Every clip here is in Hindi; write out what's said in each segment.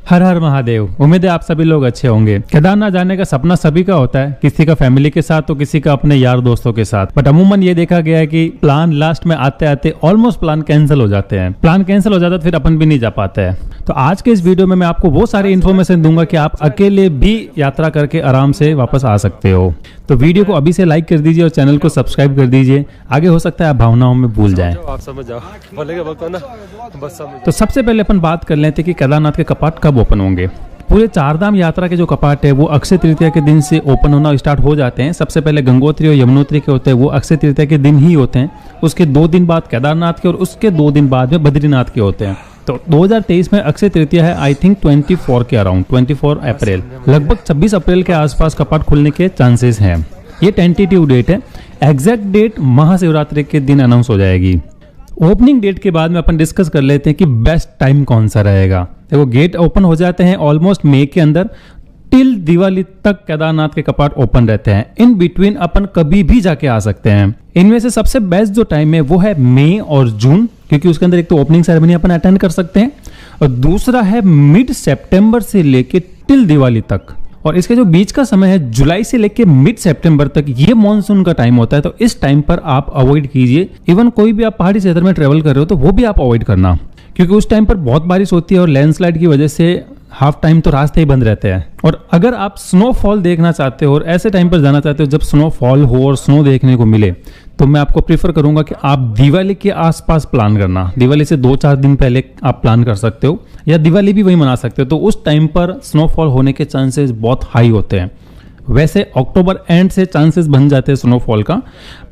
हर हर महादेव। उम्मीद है आप सभी लोग अच्छे होंगे। केदारनाथ जाने का सपना सभी का होता है, किसी का फैमिली के साथ तो किसी का अपने यार दोस्तों के साथ। बट अमूमन ये देखा गया है कि प्लान लास्ट में आते आते ऑलमोस्ट प्लान कैंसिल हो जाते हैं। प्लान कैंसिल हो जाता है फिर अपन भी नहीं जा पाते हैं। तो आज के इस वीडियो में मैं आपको वो सारी इन्फॉर्मेशन दूंगा कि आप अकेले भी यात्रा करके आराम से वापस आ सकते हो। तो वीडियो को अभी से लाइक कर दीजिए और चैनल को सब्सक्राइब कर दीजिए। आगे हो सकता है आप भावनाओं में भूल जाएं। आप समझ जाओ, बोलेगा वक्त ना बस समझ। तो सबसे पहले अपन बात कर लेते हैं कि केदारनाथ के कपाट कब ओपन होंगे। पूरे चारधाम यात्रा के जो कपाट है वो अक्षय तृतीया के दिन से ओपन होना स्टार्ट हो जाते हैं। सबसे पहले गंगोत्री और यमुनोत्री के होते हैं, वो अक्षय तृतीया के दिन ही होते हैं। उसके 2 दिन बाद केदारनाथ के और उसके 2 दिन बाद में बद्रीनाथ के होते हैं। तो 2023 में अक्षय तृतीया है आई थिंक 24 के अराउंड, 24 अप्रैल। लगभग 26 अप्रैल के आसपास कपाट खुलने के चांसेस हैं। ये टेंटेटिव डेट है। एग्जैक्ट डेट महाशिवरात्रि के दिन अनाउंस हो जाएगी। ओपनिंग डेट के बाद में अपन डिस्कस कर लेते हैं कि बेस्ट टाइम कौन सा रहेगा। देखो गेट ओपन हो जाते हैं ऑलमोस्ट मई के अंदर, टिल दिवाली तक केदारनाथ के कपाट ओपन रहते हैं। इन बिटवीन अपन कभी भी जाके आ सकते हैं। इनमें से सबसे बेस्ट जो टाइम है वो है मई और जून, क्योंकि उसके अंदर एक तो ओपनिंग सेरेमनी अपन अटेंड कर सकते हैं और दूसरा है मिड सितंबर से लेके टिल दिवाली तक। और इसके जो बीच का समय है जुलाई से लेके मिड सितंबर तक, ये मॉनसून का टाइम होता है। तो इस टाइम पर आप अवॉइड कीजिए। इवन कोई भी आप पहाड़ी क्षेत्र में ट्रेवल कर रहे हो तो वो भी आप अवॉइड करना, क्योंकि उस टाइम पर बहुत बारिश होती है और लैंडस्लाइड की वजह से हाफ टाइम तो रास्ते ही बंद रहते हैं। और अगर आप स्नोफॉल देखना चाहते हो और ऐसे टाइम पर जाना चाहते हो जब स्नोफॉल हो और स्नो देखने को मिले, तो मैं आपको प्रीफर करूंगा कि आप दिवाली के आसपास प्लान करना। दिवाली से 2-4 दिन पहले आप प्लान कर सकते हो, या दिवाली भी वही मना सकते हो। तो उस टाइम पर स्नोफॉल होने के चांसेस बहुत हाई होते हैं। वैसे अक्टूबर एंड से चांसेस बन जाते हैं स्नोफॉल का,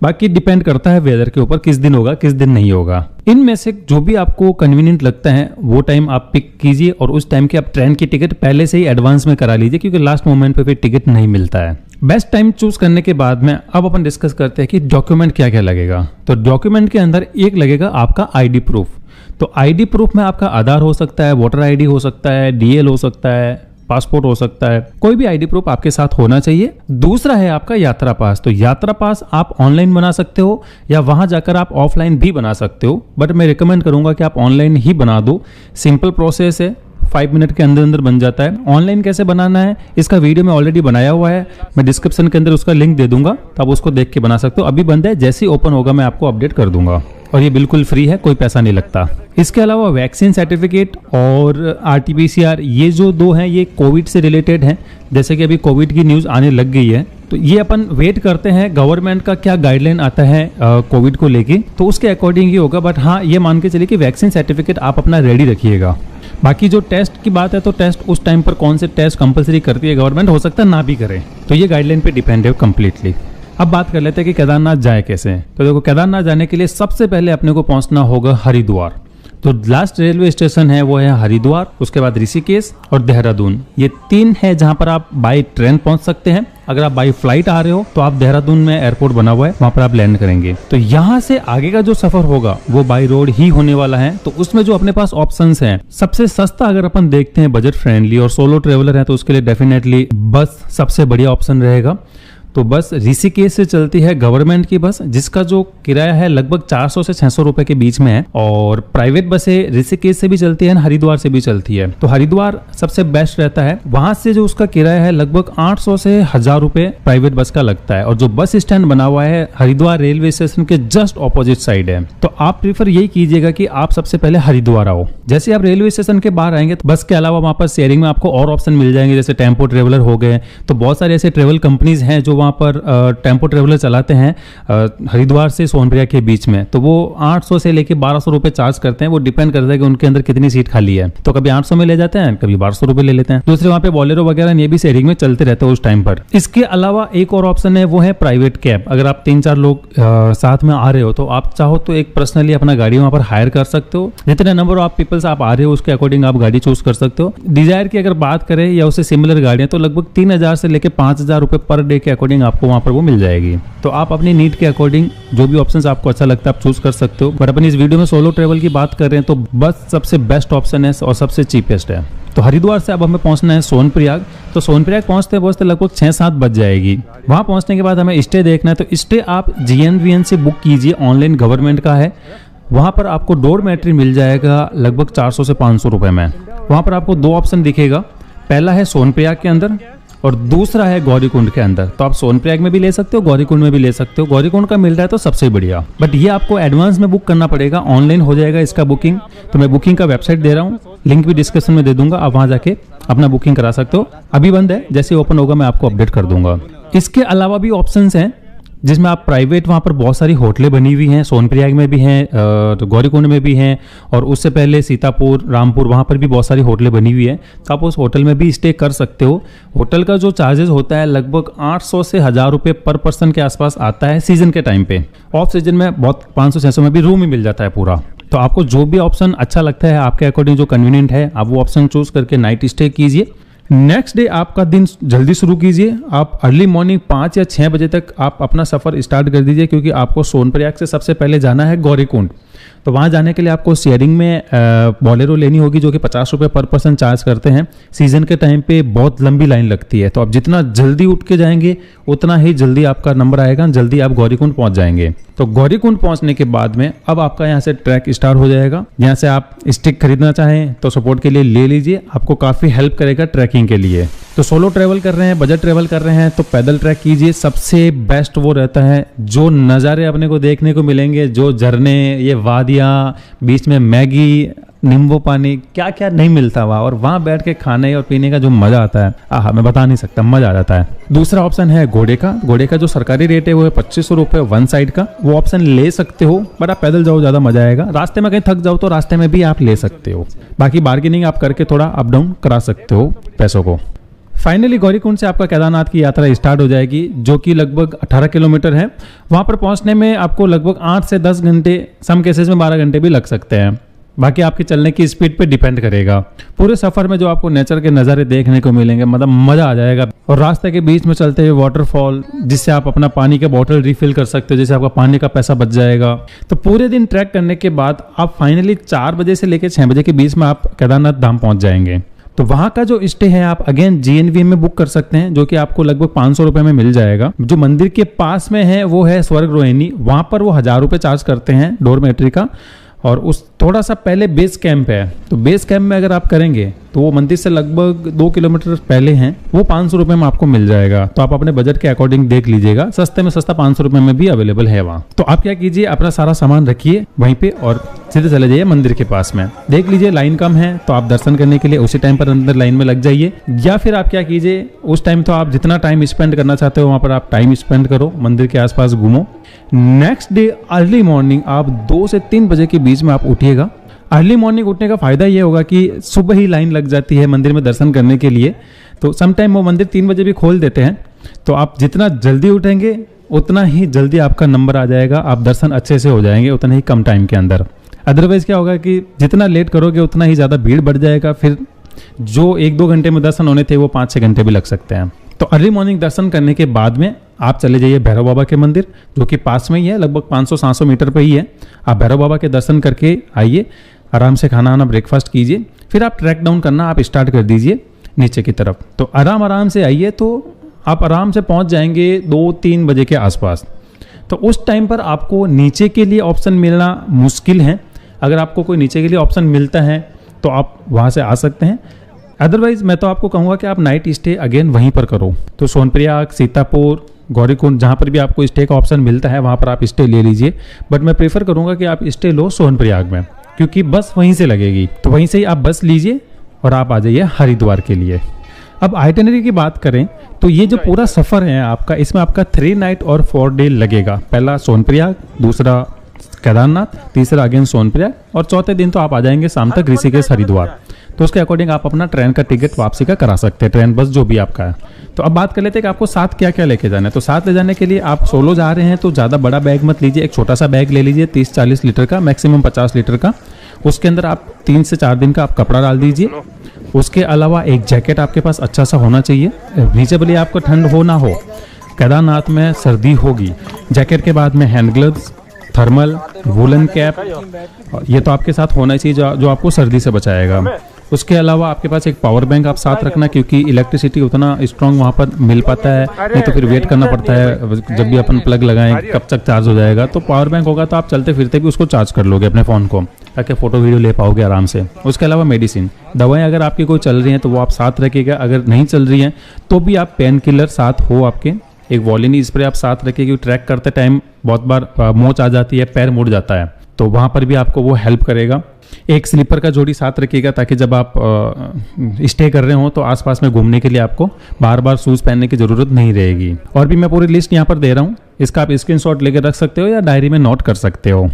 बाकी डिपेंड करता है वेदर के ऊपर, किस दिन होगा किस दिन नहीं होगा। इनमें से जो भी आपको कन्वीनियंट लगता है वो टाइम आप पिक कीजिए और उस टाइम की आप ट्रेन की टिकट पहले से ही एडवांस में करा लीजिए, क्योंकि लास्ट मोमेंट पे फिर टिकट नहीं मिलता है। बेस्ट टाइम चूज करने के बाद में अब अपन डिस्कस करते हैं कि डॉक्यूमेंट क्या क्या लगेगा। तो डॉक्यूमेंट के अंदर एक लगेगा आपका आईडी प्रूफ। तो आईडी प्रूफ में आपका आधार हो सकता है, वोटर आईडी हो सकता है, डीएल हो सकता है, पासपोर्ट हो सकता है, कोई भी आईडी प्रूफ आपके साथ होना चाहिए। दूसरा है आपका यात्रा पास। तो यात्रा पास आप ऑनलाइन बना सकते हो या वहां जाकर आप ऑफलाइन भी बना सकते हो, बट मैं रिकमेंड करूंगा कि आप ऑनलाइन ही बना दो। सिंपल प्रोसेस है, 5 मिनट के अंदर अंदर बन जाता है। ऑनलाइन कैसे बनाना है इसका वीडियो में ऑलरेडी बनाया हुआ है, मैं डिस्क्रिप्शन के अंदर उसका लिंक दे दूंगा, तो आप उसको देख के बना सकते हो। अभी बंद है, जैसे ही ओपन होगा मैं आपको अपडेट कर दूंगा और ये बिल्कुल फ्री है, कोई पैसा नहीं लगता। इसके अलावा वैक्सीन सर्टिफिकेट और आरटीपीसीआर, ये जो 2 हैं ये कोविड से रिलेटेड हैं। जैसे कि अभी कोविड की न्यूज़ आने लग गई है, तो ये अपन वेट करते हैं गवर्नमेंट का क्या गाइडलाइन आता है कोविड को लेके, तो उसके अकॉर्डिंग ही होगा। बट हाँ, ये मान के चलिए कि वैक्सीन सर्टिफिकेट आप अपना रेडी रखिएगा। बाकी जो टेस्ट की बात है, तो टेस्ट उस टाइम पर कौन से टेस्ट कंपलसरी करती है गवर्नमेंट, हो सकता है ना भी करे, तो ये गाइडलाइन पे डिपेंड है कम्प्लीटली। अब बात कर लेते हैं कि केदारनाथ जाए कैसे। तो देखो, केदारनाथ जाने के लिए सबसे पहले अपने को पहुंचना होगा हरिद्वार। तो लास्ट रेलवे स्टेशन है वो है हरिद्वार, उसके बाद ऋषिकेश और देहरादून। ये 3 है जहां पर आप बाई ट्रेन पहुंच सकते हैं। अगर आप बाई फ्लाइट आ रहे हो तो आप देहरादून में एयरपोर्ट बना हुआ है, वहां पर आप लैंड करेंगे। तो यहाँ से आगे का जो सफर होगा वो बाई रोड ही होने वाला है। तो उसमें जो अपने पास ऑप्शंस हैं, सबसे सस्ता अगर अपन देखते हैं बजट फ्रेंडली और सोलो ट्रेवलर है तो उसके लिए डेफिनेटली बस सबसे बढ़िया ऑप्शन रहेगा। तो बस ऋषिकेश से चलती है गवर्नमेंट की बस, जिसका जो किराया है लगभग 400 से 600 रुपए के बीच में है। और प्राइवेट बसें ऋषिकेश से भी चलती है, हरिद्वार से भी चलती है। तो हरिद्वार सबसे बेस्ट रहता है। वहां से जो उसका किराया है लगभग 800 से 1000 रुपए प्राइवेट बस का लगता है। और जो बस स्टैंड बना हुआ है हरिद्वार रेलवे स्टेशन के जस्ट ऑपोजिट साइड है। तो आप प्रीफर यही कीजिएगा कि आप सबसे पहले हरिद्वार आओ। जैसे आप रेलवे स्टेशन के बाहर आएंगे तो बस के अलावा वहां पर शेयरिंग में आपको और ऑप्शन मिल जाएंगे, जैसे टेम्पो ट्रेवलर हो गए। तो बहुत सारे ऐसे ट्रेवल कंपनीज हैं जो वहां पर टेम्पो ट्रेवलर चलाते हैं हरिद्वार से सोनप्रयाग के बीच में। तो वो 800 से लेके 1200 रुपए चार्ज करते हैं। वो डिपेंड करता है कि उनके अंदर कितनी सीट खाली है। तो कभी 800 में ले जाते हैं, कभी 1200 रुपए ले लेते हैं। दूसरे वहां पे बोलेरो वगैरह ये भी शेयरिंग में चलते रहते हैं उस टाइम पर। इसके अलावा एक और ऑप्शन है, वो है प्राइवेट कैब। अगर आप 3-4 लोग साथ में आ रहे हो तो आप चाहो तो एक पर्सनली अपना गाड़ी वहां पर हायर कर सकते हो। जितने नंबर ऑफ पीपल्स आप आ रहे हो उसके अकॉर्डिंग आप गाड़ी चूज कर सकते हो। डिजायर की अगर बात करें या उससे सिमिलर गाड़ियां, तो लगभग 3000 से लेके 5000 रुपए पर डे के अकॉर्डिंग आपको वहां पर वो मिल जाएगी। तो आप अपनी नीड के अकॉर्डिंग जो भी ऑप्शंस आपको अच्छा लगता है आप चूज कर सकते हो। बट अपन इस वीडियो में सोलो ट्रेवल की बात कर रहे हैं तो बस सबसे बेस्ट ऑप्शन है और सबसे चीपेस्ट है। तो हरिद्वार से अब हमें पहुंचना है सोनप्रयाग। तो सोनप्रयाग पहुंचते पहुंचते लगभग 6-7 बज जाएगी। वहां पहुंचने के बाद हमें स्टे देखना है। तो स्टे आप GNVN से बुक कीजिए, ऑनलाइन गवर्नमेंट का है। वहाँ पर आपको डॉर्मेट्री मिल जाएगा लगभग 400 से 500 रुपये में। वहाँ पर आपको दो ऑप्शन दिखेगा, पहला है सोनप्रयाग के अंदर और दूसरा है गौरीकुंड के अंदर। तो आप सोनप्रयाग में भी ले सकते हो, गौरीकुंड में भी ले सकते हो। गौरीकुंड का मिल रहा है तो सबसे बढ़िया, बट ये आपको एडवांस में बुक करना पड़ेगा, ऑनलाइन हो जाएगा इसका बुकिंग। तो मैं बुकिंग का वेबसाइट दे रहा हूँ, लिंक भी डिस्क्रिप्शन में दे दूंगा, आप वहाँ जाके अपना बुकिंग करा सकते हो। अभी बंद है, जैसे ओपन होगा मैं आपको अपडेट कर दूंगा। इसके अलावा भी ऑप्शंस हैं जिसमें आप प्राइवेट, वहाँ पर बहुत सारी होटलें बनी हुई हैं, सोनप्रयाग में भी हैं, गौरीकुंड में भी हैं, और उससे पहले सीतापुर, रामपुर, वहाँ पर भी बहुत सारी होटलें बनी हुई हैं। तो आप उस होटल में भी स्टे कर सकते हो। होटल का जो चार्जेस होता है लगभग 800 से 1000 रुपये पर पर्सन के आसपास आता है सीजन के टाइम पे। ऑफ सीजन में बहुत 500-600 में भी रूम ही मिल जाता है पूरा। तो आपको जो भी ऑप्शन अच्छा लगता है, आपके अकॉर्डिंग जो कन्वीनियंट है, आप वो ऑप्शन चूज करके नाइट स्टे कीजिए। नेक्स्ट डे आपका दिन जल्दी शुरू कीजिए। आप अर्ली मॉर्निंग 5 या 6 बजे तक आप अपना सफ़र स्टार्ट कर दीजिए, क्योंकि आपको सोनप्रयाग से सबसे पहले जाना है गौरीकुंड। तो वहाँ जाने के लिए आपको शेयरिंग में बोलेरो लेनी होगी, जो कि 50 रुपये पर पर्सन चार्ज करते हैं। सीजन के टाइम पे बहुत लंबी लाइन लगती है, तो आप जितना जल्दी उठ के जाएंगे उतना ही जल्दी आपका नंबर आएगा, जल्दी आप गौरीकुंड पहुँच जाएंगे। तो गौरीकुंड पहुँचने के बाद में अब आपका यहाँ से ट्रैक स्टार्ट हो जाएगा। यहाँ से आप स्टिक खरीदना चाहें तो सपोर्ट के लिए ले लीजिए, आपको काफ़ी हेल्प करेगा ट्रैकिंग के लिए। तो सोलो ट्रैवल कर रहे हैं, बजट ट्रैवल कर रहे हैं, तो पैदल ट्रैक कीजिए। सबसे बेस्ट वो रहता है, जो नज़ारे अपने को देखने को मिलेंगे, जो झरने, ये वादियाँ, बीच में मैगी, नींबू पानी, क्या क्या नहीं मिलता वहाँ, और वहाँ बैठ के खाने और पीने का जो मज़ा आता है, आहा, मैं बता नहीं सकता, मज़ा आ जाता है। दूसरा ऑप्शन है घोड़े का। घोड़े का जो सरकारी रेट है वो है 2500 रुपये वन साइड का। वो ऑप्शन ले सकते हो, बट आप पैदल जाओ ज़्यादा मज़ा आएगा। रास्ते में कहीं थक जाओ तो रास्ते में भी आप ले सकते हो। बाकी बार्गेनिंग आप करके थोड़ा अप डाउन करा सकते हो पैसों को। फाइनली गौरीकुंड से आपका केदारनाथ की यात्रा स्टार्ट हो जाएगी, जो कि लगभग 18 किलोमीटर है। वहाँ पर पहुँचने में आपको लगभग 8 से 10 घंटे, सम केसेस में 12 घंटे भी लग सकते हैं। बाकी आपके चलने की स्पीड पे डिपेंड करेगा। पूरे सफ़र में जो आपको नेचर के नज़ारे देखने को मिलेंगे, मतलब मज़ा आ जाएगा। और रास्ते के बीच में चलते हुए वाटरफॉल, जिससे आप अपना पानी के बॉटल रिफिल कर सकते हो, जिससे आपका पानी का पैसा बच जाएगा। तो पूरे दिन ट्रैक करने के बाद आप फाइनली 4 बजे से लेकर 6 बजे के बीच में आप केदारनाथ धाम पहुँच जाएंगे। तो वहाँ का जो स्टे है आप अगेन GNVM में बुक कर सकते हैं, जो कि आपको लगभग 500 रुपये में मिल जाएगा। जो मंदिर के पास में है वो है स्वर्ग रोहिणी, वहाँ पर वो 1000 रुपये चार्ज करते हैं डॉर्मेट्री का। और उस थोड़ा सा पहले बेस कैंप है, तो बेस कैंप में अगर आप करेंगे तो वो मंदिर से लगभग 2 किलोमीटर पहले हैं, वो 500 रुपये में आपको मिल जाएगा। तो आप अपने बजट के अकॉर्डिंग देख लीजिएगा, सस्ते में सस्ता 500 रुपये में भी अवेलेबल है वहाँ। तो आप क्या कीजिए, अपना सारा सामान रखिए वहीं पे और सीधे चले जाइए मंदिर के पास में। देख लीजिए लाइन कम है तो आप दर्शन करने के लिए उसी टाइम पर अंदर लाइन में लग जाइए, या फिर आप क्या कीजिए, उस टाइम तो आप जितना टाइम स्पेंड करना चाहते हो वहाँ पर आप टाइम स्पेंड करो, मंदिर के आसपास घूमो। नेक्स्ट डे अर्ली मॉर्निंग आप 2 से 3 बजे के बीच में आप उठिएगा। अर्ली मॉर्निंग उठने का फ़ायदा ये होगा कि सुबह ही लाइन लग जाती है मंदिर में दर्शन करने के लिए। तो समटाइम वो मंदिर 3 बजे भी खोल देते हैं, तो आप जितना जल्दी उठेंगे उतना ही जल्दी आपका नंबर आ जाएगा, आप दर्शन अच्छे से हो जाएंगे उतना ही कम टाइम के अंदर। अदरवाइज़ क्या होगा कि जितना लेट करोगे उतना ही ज़्यादा भीड़ बढ़ जाएगा, फिर जो 1-2 घंटे में दर्शन होने थे वो 5-6 घंटे भी लग सकते हैं। तो अर्ली मॉर्निंग दर्शन करने के बाद में आप चले जाइए भैरव बाबा के मंदिर, जो कि पास में ही है, लगभग 500-700 मीटर पे ही है। आप भैरव बाबा के दर्शन करके आइए, आराम से खाना आना ब्रेकफास्ट कीजिए, फिर आप ट्रैक डाउन करना आप स्टार्ट कर दीजिए नीचे की तरफ। तो आराम से आइए, तो आप आराम से पहुंच जाएंगे 2-3 बजे के आसपास। तो उस टाइम पर आपको नीचे के लिए ऑप्शन मिलना मुश्किल है। अगर आपको कोई नीचे के लिए ऑप्शन मिलता है तो आप वहाँ से आ सकते हैं, अदरवाइज मैं तो आपको कहूँगा कि आप नाइट स्टे अगेन वहीं पर करो। तो सोनप्रयाग, सीतापुर, गौरीकुंड, जहाँ पर भी आपको स्टे का ऑप्शन मिलता है वहाँ पर आप स्टे ले लीजिए। बट मैं प्रेफर करूँगा कि आप स्टे लो सोनप्रयाग में, क्योंकि बस वहीं से लगेगी। तो वहीं से ही आप बस लीजिए और आप आ जाइए हरिद्वार के लिए। अब आइटिनरी की बात करें तो ये जो पूरा सफ़र है आपका, इसमें आपका 3 नाइट और 4 डे लगेगा। पहला सोनप्रयाग, दूसरा केदारनाथ, तीसरा अगेन सोनप्रयाग, और चौथे दिन तो आप आ जाएंगे शाम तक ऋषिकेश हरिद्वार। तो उसके अकॉर्डिंग आप अपना ट्रेन का टिकट वापसी का करा सकते हैं, ट्रेन बस जो भी आपका है। तो अब बात कर लेते हैं कि आपको साथ क्या क्या लेके जाना है। तो साथ ले जाने के लिए आप सोलो जा रहे हैं तो ज़्यादा बड़ा बैग मत लीजिए, एक छोटा सा बैग ले लीजिए 30-40 लीटर का, मैक्सिमम 50 लीटर का। उसके अंदर आप 3 से 4 दिन का आप कपड़ा डाल दीजिए। उसके अलावा एक जैकेट आपके पास अच्छा सा होना चाहिए, नीचे भले आपको ठंड हो ना हो, केदारनाथ में सर्दी होगी। जैकेट के बाद में hand gloves, thermal, woollen cap, ये तो आपके साथ होना चाहिए जो आपको सर्दी से बचाएगा। उसके अलावा आपके पास एक पावर बैंक आप साथ रखना, क्योंकि इलेक्ट्रिसिटी उतना स्ट्रांग वहाँ पर मिल पाता है नहीं तो फिर वेट करना पड़ता है जब भी अपन प्लग लगाएं कब तक चार्ज हो जाएगा। तो पावर बैंक होगा तो आप चलते फिरते भी उसको चार्ज कर लोगे अपने फ़ोन को, ताकि फ़ोटो वीडियो ले पाओगे आराम से। उसके अलावा मेडिसिन दवाएं अगर आपकी कोई चल रही हैं तो वो आप साथ रखिएगा, अगर नहीं चल रही हैं तो भी आप पेन किलर साथ हो आपके। एक वॉलिनी स्प्रे आप साथ रखिए, क्योंकि ट्रैक करते टाइम बहुत बार मोच आ जाती है, पैर मुड़ जाता है, तो वहाँ पर भी आपको वो हेल्प करेगा। एक स्लीपर का जोड़ी साथ रखिएगा, ताकि जब आप स्टे कर रहे हो तो आसपास में घूमने के लिए आपको बार बार शूज़ पहनने की ज़रूरत नहीं रहेगी। और भी मैं पूरी लिस्ट यहाँ पर दे रहा हूँ, इसका आप स्क्रीनशॉट लेकर रख सकते हो या डायरी में नोट कर सकते हो।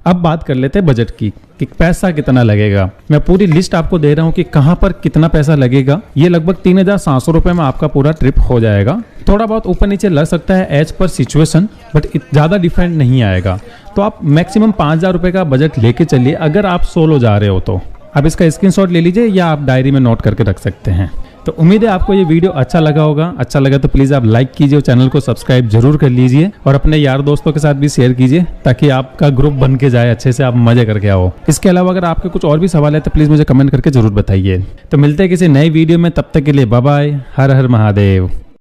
अब बात कर लेते हैं बजट की कि पैसा कितना लगेगा। मैं पूरी लिस्ट आपको दे रहा हूँ कि कहाँ पर कितना पैसा लगेगा। ये लगभग 3,700 रुपये में आपका पूरा ट्रिप हो जाएगा। थोड़ा बहुत ऊपर नीचे लग सकता है एज पर सिचुएशन, बट ज़्यादा डिफरेंट नहीं आएगा। तो आप मैक्सिमम 5,000 रुपये का बजट लेके चलिए अगर आप सोलो जा रहे हो तो। आप इसका स्क्रीनशॉट ले लीजिए या आप डायरी में नोट करके रख सकते हैं। तो उम्मीद है आपको ये वीडियो अच्छा लगा होगा। अच्छा लगा तो प्लीज़ आप लाइक कीजिए और चैनल को सब्सक्राइब जरूर कर लीजिए, और अपने यार दोस्तों के साथ भी शेयर कीजिए ताकि आपका ग्रुप बन के जाए, अच्छे से आप मजे करके आओ। इसके अलावा अगर आपके कुछ और भी सवाल है तो प्लीज़ मुझे कमेंट करके जरूर बताइए। तो मिलते हैं किसी नई वीडियो में, तब तक के लिए बाय बाय। हर हर महादेव।